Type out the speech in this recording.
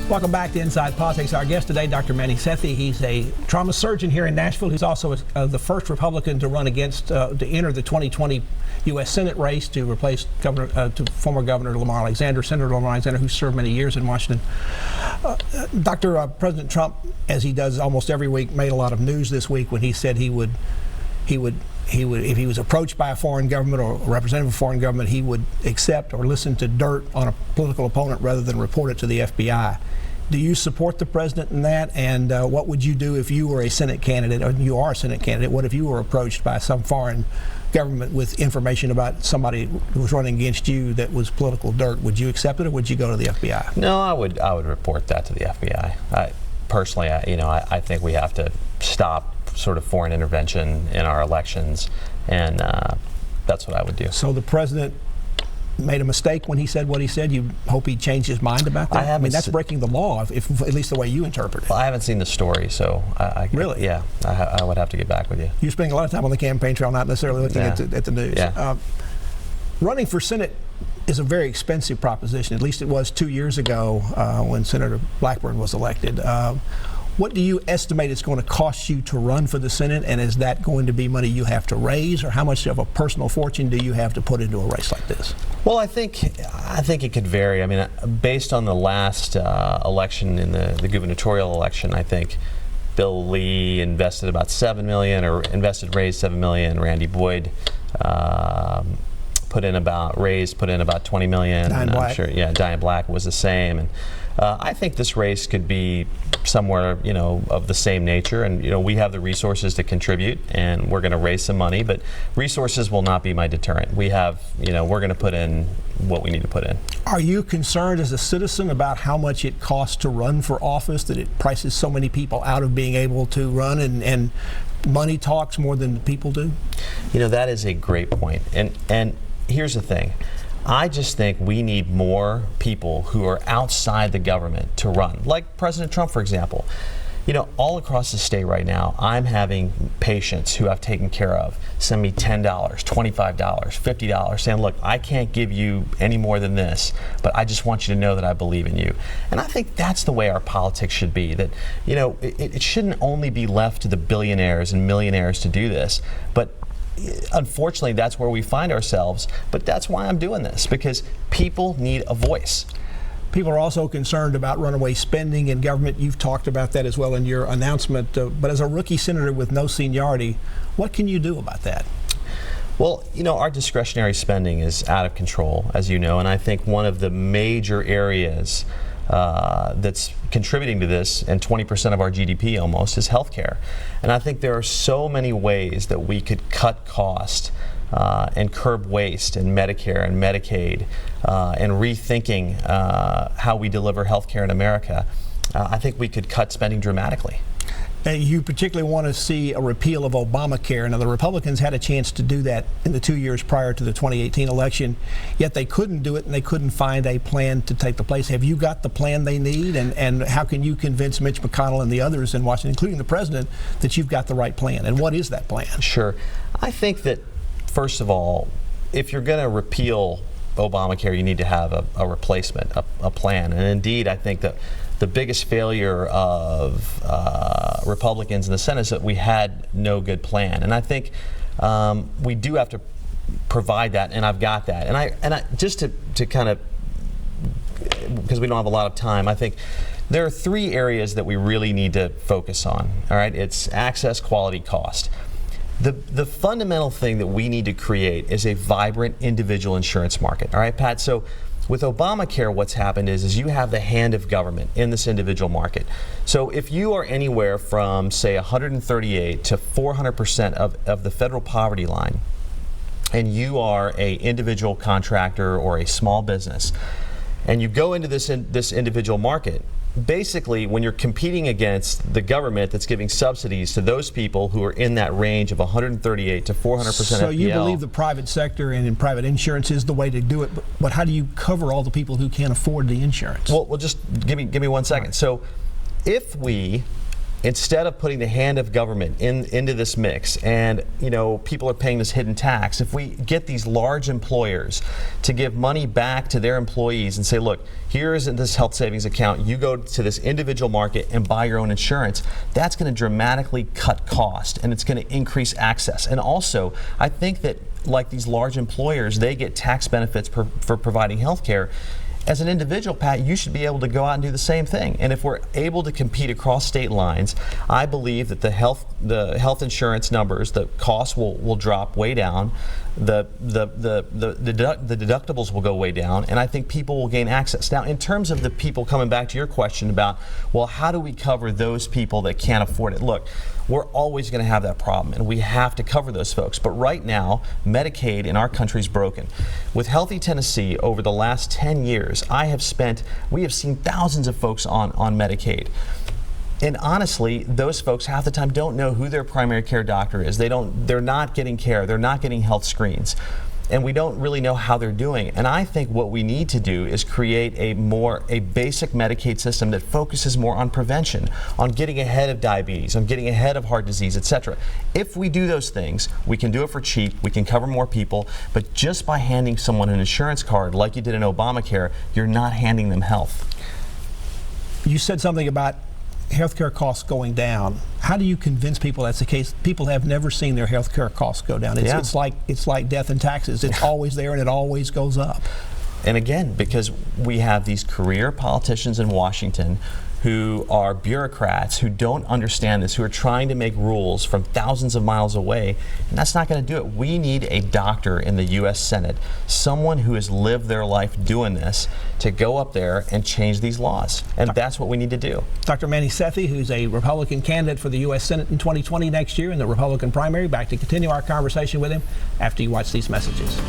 Welcome back to Inside Politics. Our guest today, Dr. Manny Sethi. He's a trauma surgeon here in Nashville. He's also the first Republican to run against, to enter the 2020 U.S. Senate race to replace former Governor Lamar Alexander, Senator Lamar Alexander, who served many years in Washington. President Trump, as he does almost every week, made a lot of news this week when he said he would, if he was approached by a foreign government or a representative of a foreign government, he would accept or listen to dirt on a political opponent rather than report it to the FBI. Do you support the president in that? And what would you do if you were a Senate candidate, or you are a Senate candidate? What if you were approached by some foreign government with information about somebody who was running against you that was political dirt? Would you accept it, or would you go to the FBI? No, I would report that to the FBI. Personally, I think we have to stop sort of foreign intervention in our elections, and that's what I would do. So the president made a mistake when he said what he said. You hope he changed his mind about that? I mean, that's breaking the law, if at least the way you interpret it. Well, I haven't seen the story, so really? Yeah, I would have to get back with you. You're spending a lot of time on the campaign trail, not necessarily looking at the news. Yeah. Running for Senate is a very expensive proposition. At least it was 2 years ago when Senator Blackburn was elected. What do you estimate it's going to cost you to run for the Senate, and is that going to be money you have to raise, or how much of a personal fortune do you have to put into a race like this? Well, I think it could vary. I mean, based on the last election, in the gubernatorial election, I think Bill Lee invested about $7 million, or raised $7 million. Randy Boyd put in about $20 million. I'm sure, Diane Black was the same, and I think this race could be somewhere, of the same nature, and we have the resources to contribute, and we're going to raise some money, but resources will not be my deterrent. We have, we're going to put in what we need to put in. Are you concerned as a citizen about how much it costs to run for office, that it prices so many people out of being able to run, and money talks more than people do? That is a great point, and here's the thing. I just think we need more people who are outside the government to run, like President Trump, for example. All across the state right now, I'm having patients who I've taken care of send me $10, $25, $50, saying, look, I can't give you any more than this, but I just want you to know that I believe in you. And I think that's the way our politics should be, that, it shouldn't only be left to the billionaires and millionaires to do this, but unfortunately, that's where we find ourselves, but that's why I'm doing this, because people need a voice. People are also concerned about runaway spending in government. You've talked about that as well in your announcement, but as a rookie senator with no seniority, what can you do about that? Well, our discretionary spending is out of control, as you know, and I think one of the major areas that's contributing to this, and 20% of our GDP almost, is healthcare. And I think there are so many ways that we could cut cost and curb waste in Medicare and Medicaid, and rethinking how we deliver healthcare in America. I think we could cut spending dramatically. You particularly want to see a repeal of Obamacare. Now, the Republicans had a chance to do that in the 2 years prior to the 2018 election, yet they couldn't do it, and they couldn't find a plan to take the place. Have you got the plan they need, and how can you convince Mitch McConnell and the others in Washington, including the president, that you've got the right plan? And what is that plan? Sure. I think that, first of all, if you're going to repeal Obamacare, you need to have a replacement, a plan. And indeed, I think that the biggest failure of Republicans in the Senate is that we had no good plan, and I think we do have to provide that, and I've got that. And I just to kind of, because we don't have a lot of time, I think there are three areas that we really need to focus on. All right, it's access, quality, cost. The fundamental thing that we need to create is a vibrant individual insurance market. All right, Pat. So with Obamacare, what's happened is you have the hand of government in this individual market. So if you are anywhere from, say, 138 to 400% of the federal poverty line, and you are an individual contractor or a small business, and you go into this individual market, basically, when you're competing against the government that's giving subsidies to those people who are in that range of 138 to 400% So FPL. you believe the private sector and in private insurance is the way to do it, but how do you cover all the people who can't afford the insurance? Well, just give me 1 second. So if we instead of putting the hand of government into this mix, and people are paying this hidden tax, if we get these large employers to give money back to their employees and say, look, here is this health savings account, you go to this individual market and buy your own insurance, that's going to dramatically cut cost, and it's going to increase access. And also, I think that like these large employers, they get tax benefits for providing health care. As an individual, Pat, you should be able to go out and do the same thing. And if we're able to compete across state lines, I believe that the health insurance numbers, the costs will drop way down, the deductibles will go way down, and I think people will gain access. Now, in terms of the people, coming back to your question about, well, how do we cover those people that can't afford it? Look, we're always going to have that problem, and we have to cover those folks. But right now, Medicaid in our country is broken. With Healthy Tennessee, over the last 10 years, we have seen thousands of folks on Medicaid. And honestly, those folks half the time don't know who their primary care doctor is. They're not getting care. They're not getting health screens. And we don't really know how they're doing. And I think what we need to do is create a basic Medicaid system that focuses more on prevention, on getting ahead of diabetes, on getting ahead of heart disease, etc. If we do those things, we can do it for cheap, we can cover more people, but just by handing someone an insurance card like you did in Obamacare, you're not handing them health. You said something about healthcare costs going down. How do you convince people that's the case? People have never seen their healthcare costs go down. It's like death and taxes. It's always there and it always goes up. And again, because we have these career politicians in Washington who are bureaucrats who don't understand this, who are trying to make rules from thousands of miles away, and that's not going to do it. We need a doctor in the U.S. Senate, someone who has lived their life doing this, to go up there and change these laws. And that's what we need to do. Dr. Manny Sethi, who's a Republican candidate for the U.S. Senate in 2020 next year in the Republican primary, back to continue our conversation with him after you watch these messages.